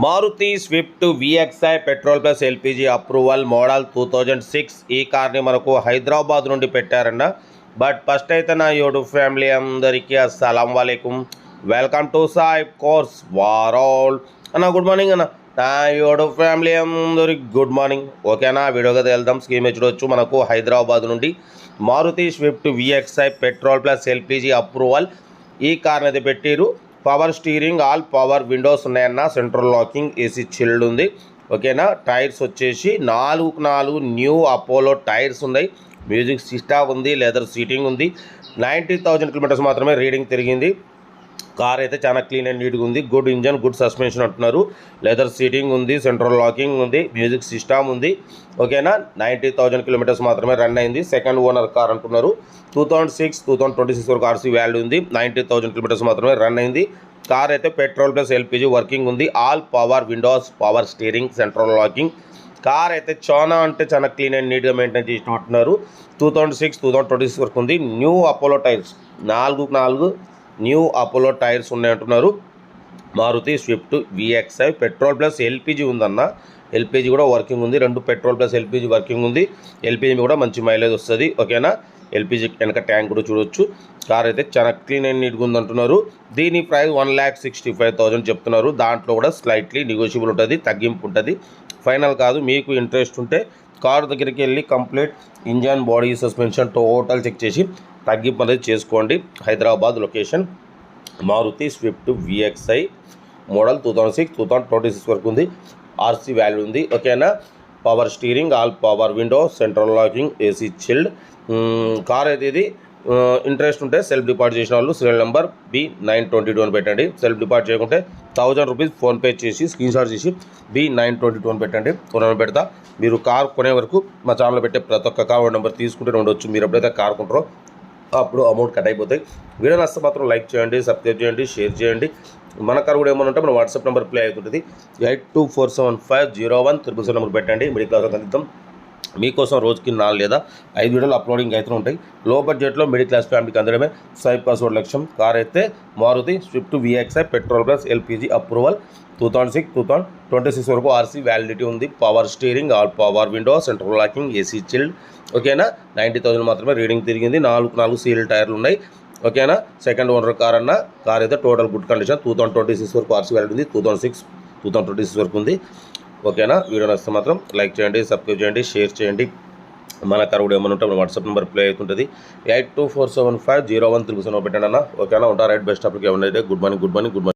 Maruti Swift VXI petrol plus LPG approval model 2006 ఈ కార్ని మనకు హైదరాబాద్ నుండి పెట్టారన్న. బట్ ఫస్ట్ అయితే నా యూట్యూబ్ ఫ్యామిలీ అందరికీ అస్సలం వాలేకుమ్, వెల్కమ్ టు సాయి కోర్స్ వారోల్ అన్న. గుడ్ మార్నింగ్ అన్న. నా యూట్యూబ్ ఫ్యామిలీ అందరికి గుడ్ మార్నింగ్. ఓకేనా, వీడియోగా వెళ్దాం. స్కీమ్ చూడవచ్చు. మనకు హైదరాబాద్ నుండి Maruti Swift VXI petrol plus LPG approval ఈ కార్ని అయితే పెట్టారు. Power steering, all power windows ఉన్నాయన్న. సెంట్రల్ లాకింగ్, ఏసీ చిల్డ్ ఉంది. ఓకేనా, టైర్స్ వచ్చేసి 4x4 న్యూ అపోలో టైర్స్ ఉన్నాయి. మ్యూజిక్ సిస్టమ్ ఉంది, లెదర్ సీటింగ్ ఉంది. 90,000 కిలోమీటర్స్ మాత్రమే రీడింగ్ తిరిగింది. కార్ అయితే చాలా క్లీన్ అండ్ నీట్గా ఉంది. గుడ్ ఇంజన్, గుడ్ సస్పెన్షన్ అంటున్నారు. లెదర్ సీటింగ్ ఉంది, సెంట్రల్ లాకింగ్ ఉంది, మ్యూజిక్ సిస్టమ్ ఉంది. ఓకేనా, 90,000 కిలోమీటర్స్ మాత్రమే రన్ అయింది. సెకండ్ ఓనర్ కార్ అంటున్నారు. 2026 వరకు ఆర్సీ వాల్యూ ఉంది. 90,000 కిలోమీటర్స్ మాత్రమే రన్ అయింది. కార్ అయితే పెట్రోల్ ప్లస్ ఎల్పిజి వర్కింగ్ ఉంది. All power Windows, power steering, central locking. Car అయితే చాలా క్లీన్ అండ్ నీట్గా మెయింటైన్ చేసిన అంటున్నారు. 2026 వరకు ఉంది. New Apollo tyres, 4x4 new Apollo tyres ఉన్నాయంటున్నారు. Maruti Swift VXI petrol plus LPG ఉందన్న. ఎల్పిజి కూడా వర్కింగ్ ఉంది. 2 పెట్రోల్ ప్లస్ ఎల్పిజి వర్కింగ్ ఉంది. ఎల్పిజి కూడా మంచి మైలేజ్ వస్తుంది. ఓకేనా, ఎల్పిజి వెనక ట్యాంక్ కూడా చూడవచ్చు. కార్ అయితే చాలా క్లీన్ అండ్ నీట్గా ఉందంటున్నారు. దీని ప్రైస్ 1,65,000 చెప్తున్నారు. దాంట్లో కూడా స్లైట్లీ నెగోషియబుల్ ఉంటుంది, తగ్గింపు ఉంటుంది. ఫైనల్ కాదు. మీకు ఇంట్రెస్ట్ ఉంటే కారు దగ్గరికి వెళ్ళి complete engine, body, suspension total check చేసి తగ్గింపు అనేది చేసుకోండి. Hyderabad location. Maruti Swift VXI model 2026 వరకు ఉంది. ఆర్సీ వాల్యూ ఉంది. ఓకేనా, power steering, all power window, central locking, AC chilled car అయితే ఇది. ఇంట్రెస్ట్ ఉంటే సెల్ఫ్ డిపాజిట్ చేసిన వాళ్ళు సీరియల్ నెంబర్ B922 అని పెట్టండి. సెల్ఫ్ డిపాజిట్ చేయకుంటే 1000 రూపీస్ ఫోన్పే చేసి స్క్రీన్ షాట్ చేసి B922 అని పెట్టండి. కొనని పెడతా. మీరు కార్ కొనే వరకు మా ఛానల్లో పెట్టే ప్రతి ఒక్క కార్ నెంబర్ తీసుకుంటే ఉండొచ్చు. మీరు ఎప్పుడైతే కార్ కొంటారో అప్పుడు అమౌంట్ కట్ అయిపోతాయి. వీడియో నచ్చితే మాత్రం లైక్ చేయండి, సబ్స్క్రైబ్ చేయండి, షేర్ చేయండి. మన కార్ కూడా ఏమన్నా ఉంటే మన వాట్సాప్ నెంబర్ ప్లే అవుతుంటుంది. 8247501777 నెంబర్ పెట్టండి. మిడిల్ క్లాస్ అందిద్దాం. మీకోసం రోజుకి 4 లేదా 5 వీడియోలు అప్లోడింగ్ అయితే ఉంటాయి. లో బడ్జెట్లో మిడిల్ క్లాస్ ఫ్యామిలీకి అందడమే సాయి పాస్వర్డ్ లక్ష్యం. కార్ అయితే Maruti Swift VXI petrol plus LPG approval 2026 వరకు ఆర్సీ వ్యాలిడిటీ ఉంది. Power steering, all power window, central locking, AC chilled. ఓకేనా, 90,000 మాత్రమే రీడింగ్ తిరిగింది. 4x4 సీల్ టైర్లు ఉన్నాయి. ఓకేనా, సెకండ్ ఓనర్ కార్ అన్న. కార్ అయితే టోటల్ గుడ్ కండిషన్. 2026 వరకు ఆర్సీ వ్యాలిడిటీ ఉంది. 2026 వరకు ఉంది. ఓకేనా, వీడియో నచ్చితే మాత్రం లైక్ చేయండి, సబ్స్క్రైబ్ చేయండి, షేర్ చేయండి. మన కార్ కూడా ఏమైనా ఉంటే మన వాట్సాప్ నెంబర్ ప్లే అవుతుంటుంది. 8247501777 పెట్టండి అన్న. ఓకేనా, ఉంటారు. రైట్, బెస్ట్ ఆఫ్కి ఏమన్నా. Good morning.